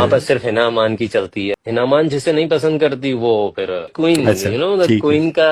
वहाँ पर सिर्फ हिना अमान की चलती है। हिना अमान जिसे नहीं पसंद करती वो फिर क्वीन, अच्छा, द ठीक है। क्वीन का।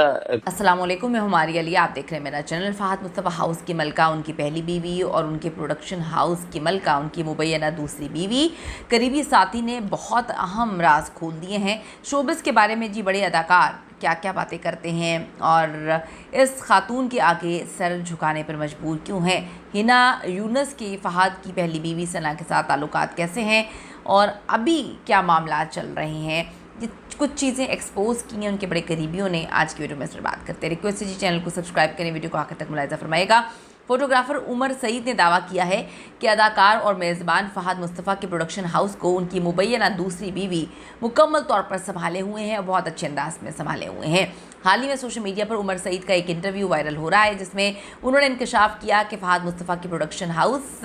अस्सलाम वालेकुम, मैं हुमारी अली, आप देख रहे हैं मेरा चैनल। फहद मुस्तफ़ा हाउस की मलका, उनकी पहली बीवी और उनके प्रोडक्शन हाउस की मलका, उनकी मुबैना दूसरी बीवी, करीबी साथी ने बहुत अहम राज खोल दिए हैं शोबिस के बारे में। जी, बड़े अदाकार क्या क्या बातें करते हैं और इस खातून के आगे सर झुकाने पर मजबूर क्यों हैं। हिना यूनुस के फ़हद की पहली बीवी सना के साथ ताल्लुकात कैसे हैं और अभी क्या मामला चल रहे हैं, ये कुछ चीज़ें एक्सपोज की हैं उनके बड़े करीबियों ने। आज की वीडियो में इस पर बात करते हैं। रिक्वेस्ट है जी, चैनल को सब्सक्राइब करें, वीडियो को आखिर तक मुलाहिजा फरमाएगा। फोटोग्राफर उमर सईद ने दावा किया है कि अदाकार और मेज़बान फ़हद मुस्तफ़ा के प्रोडक्शन हाउस को उनकी मुबैना दूसरी बीवी मुकम्मल तौर पर संभाले हुए हैं और बहुत अच्छे अंदाज में संभाले हुए हैं। हाल ही में सोशल मीडिया पर उमर सईद का एक इंटरव्यू वायरल हो रहा है जिसमें उन्होंने इंकशाफ किया कि फ़हद मुस्तफ़ा की प्रोडक्शन हाउस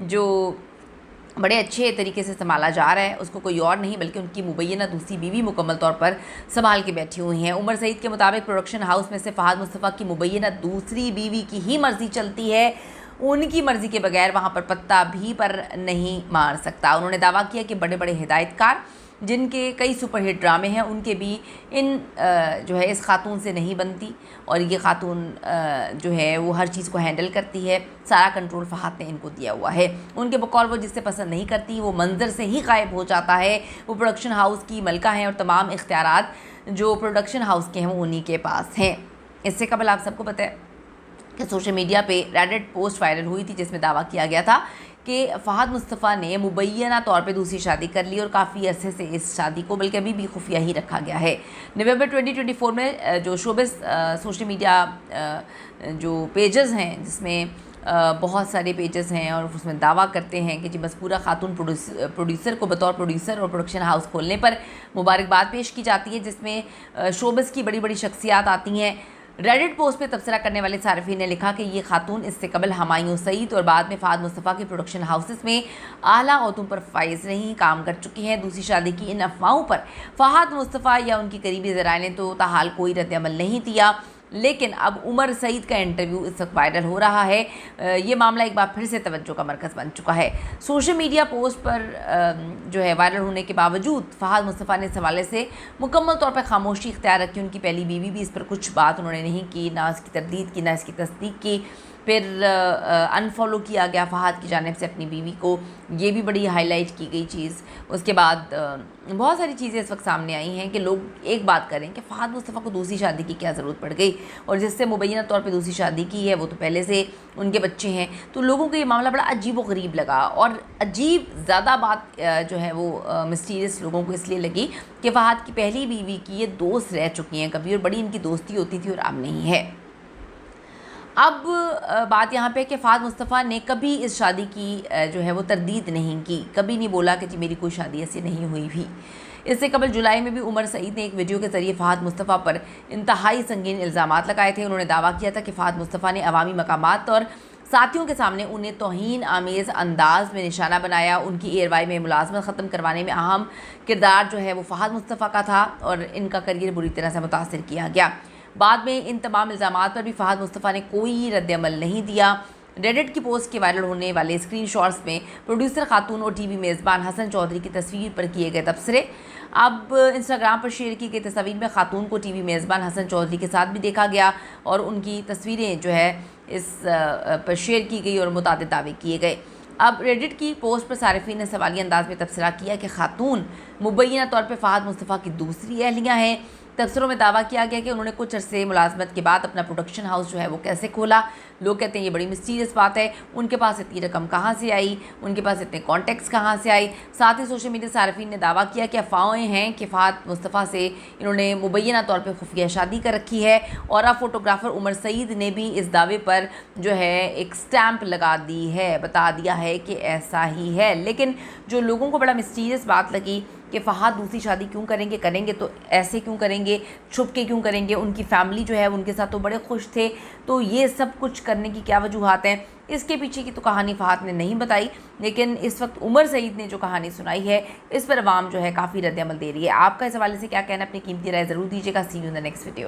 जो बड़े अच्छे तरीके से संभाला जा रहा है उसको कोई और नहीं बल्कि उनकी मुबैना दूसरी बीवी मुकम्मल तौर पर संभाल के बैठी हुई हैं। उमर सईद के मुताबिक प्रोडक्शन हाउस में से फ़हद मुस्तफ़ा की मुबैना दूसरी बीवी की ही मर्ज़ी चलती है, उनकी मर्ज़ी के बगैर वहाँ पर पत्ता भी पर नहीं मार सकता। उन्होंने दावा किया कि बड़े बड़े हिदायतकार जिनके कई सुपरहिट ड्रामे हैं उनके भी इन जो है इस खातून से नहीं बनती और ये खातून जो है वो हर चीज़ को हैंडल करती है। सारा कंट्रोल फ़हद ने इनको दिया हुआ है। उनके बकौल वो जिससे पसंद नहीं करती वो मंजर से ही गायब हो जाता है। वो प्रोडक्शन हाउस की मलका हैं और तमाम इख्तियारात जो प्रोडक्शन हाउस के हैं वो उन्हीं के पास हैं। इससे कबल आप सबको पता है कि सोशल मीडिया पे रेडिट पोस्ट वायरल हुई थी जिसमें दावा किया गया था कि फ़हद मुस्तफ़ा ने मुबैना तौर पे दूसरी शादी कर ली और काफ़ी अरसे से इस शादी को बल्कि अभी भी खुफिया ही रखा गया है। नवंबर 2024 में जो शोबिस सोशल मीडिया जो पेजेस हैं जिसमें बहुत सारे पेजेस हैं और उसमें दावा करते हैं कि जी मज़कूरा खातून प्रोड्यूसर को बतौर प्रोड्यूसर और प्रोडक्शन हाउस खोलने पर मुबारकबाद पेश की जाती है, जिसमें शोबिस की बड़ी बड़ी शख्सियात आती हैं। रेडिट पोस्ट पे तबसरा करने वाले सारिफीन ने लिखा कि ये खातून इससे कबल हुमायूं सईद और बाद में फ़हद मुस्तफ़ा के प्रोडक्शन हाउसेस में आला ओहदों पर फाइज रही काम कर चुकी हैं। दूसरी शादी की इन अफवाहों पर फ़हद मुस्तफ़ा या उनकी करीबी ज़राए ने तो ताहाल कोई रद्द-ए-अमल नहीं दिया, लेकिन अब उमर सईद का इंटरव्यू इस वक्त वायरल हो रहा है। ये मामला एक बार फिर से तवज्जो का मरकज़ बन चुका है। सोशल मीडिया पोस्ट पर जो है वायरल होने के बावजूद फ़हद मुस्तफ़ा ने इस हवाले से मुकम्मल तौर पर खामोशी इख्तियार रखी। उनकी पहली बीवी भी इस पर कुछ बात उन्होंने नहीं की, ना इसकी तरदीद की ना इसकी तस्दीक की। फिर अनफॉलो किया गया फ़हद की जानिब से अपनी बीवी को, ये भी बड़ी हाईलाइट की गई चीज़। उसके बाद बहुत सारी चीज़ें इस वक्त सामने आई हैं कि लोग एक बात करें कि फ़हद मुस्तफ़ा को दूसरी शादी की क्या ज़रूरत पड़ गई और जिससे मुबैना तौर पे दूसरी शादी की है वो तो पहले से उनके बच्चे हैं। तो लोगों को ये मामला बड़ा अजीब व गरीब लगा और अजीब ज़्यादा बात जो है वो मिस्टीरियस लोगों को इसलिए लगी कि फ़हद की पहली बीवी की ये दोस्त रह चुकी हैं कभी और बड़ी इनकी दोस्ती होती थी और अब नहीं है। अब बात यहाँ पे कि फ़हद मुस्तफ़ा ने कभी इस शादी की जो है वो तरदीद नहीं की, कभी नहीं बोला कि जी मेरी कोई शादी ऐसी नहीं हुई भी। इससे कबल जुलाई में भी उमर सईद ने एक वीडियो के ज़रिए फ़हद मुस्तफ़ा पर इंतहाई संगीन इल्ज़ामात लगाए थे। उन्होंने दावा किया था कि फ़हद मुस्तफ़ा ने अवामी मकामात और साथियों के सामने उन्हें तौहीन आमेज़ अंदाज में निशाना बनाया। उनकी एयरवाई में मुलाजमत ख़त्म करवाने में अहम किरदार जो है वो फ़हद मुस्तफ़ा का था और इनका करियर बुरी तरह से मुतासर किया गया। बाद में इन तमाम इल्ज़ामात पर भी फ़हद मुस्तफ़ा ने कोई रद्द-ए-अमल नहीं दिया। रेडिट की पोस्ट के वायरल होने वाले स्क्रीनशॉट्स में प्रोड्यूसर खातून और टीवी मेज़बान हसन चौधरी की तस्वीर पर किए गए तबसरे अब इंस्टाग्राम पर शेयर की गई तस्वीर में खातून को टीवी मेज़बान हसन चौधरी के साथ भी देखा गया और उनकी तस्वीरें जो है इस पर शेयर की गई और मुतादिद दावे किए गए। अब रेडिट की पोस्ट पर सारिफीन ने सवालिया अंदाज में तबसरा किया कि खातून मुबैना तौर पर फ़हद मुस्तफ़ा की दूसरी अहलिया हैं। तबसरों में दावा किया गया कि उन्होंने कुछ अरसे मुलाजमत के बाद अपना प्रोडक्शन हाउस जो है वो कैसे खोला। लोग कहते हैं ये बड़ी मिस्टीरियस बात है, उनके पास इतनी रकम कहाँ से आई, उनके पास इतने कॉन्टैक्ट्स कहाँ से आई। साथ ही सोशल मीडिया सारिफीन ने दावा किया कि अफवाहें हैं कि फ़हद मुस्तफ़ा से इन्होंने मुबैना तौर पर खुफिया शादी कर रखी है और अब फोटोग्राफर उमर सईद ने भी इस दावे पर जो है एक स्टैंप लगा दी है, बता दिया है कि ऐसा ही है। लेकिन जो लोगों को बड़ा मिस्टीरियस बात लगी कि फ़हद दूसरी शादी क्यों करेंगे तो ऐसे क्यों करेंगे, छुप के क्यों करेंगे, उनकी फ़ैमिली जो है उनके साथ तो बड़े खुश थे, तो ये सब कुछ करने की क्या वजूहात हैं। इसके पीछे की तो कहानी फ़हद ने नहीं बताई, लेकिन इस वक्त उमर सईद ने जो कहानी सुनाई है इस पर अवाम जो है काफ़ी रद्द-ए-अमल दे रही है। आपका इस हवाले से क्या कहना, अपनी कीमती राय ज़रूर दीजिएगा। See you in the next video.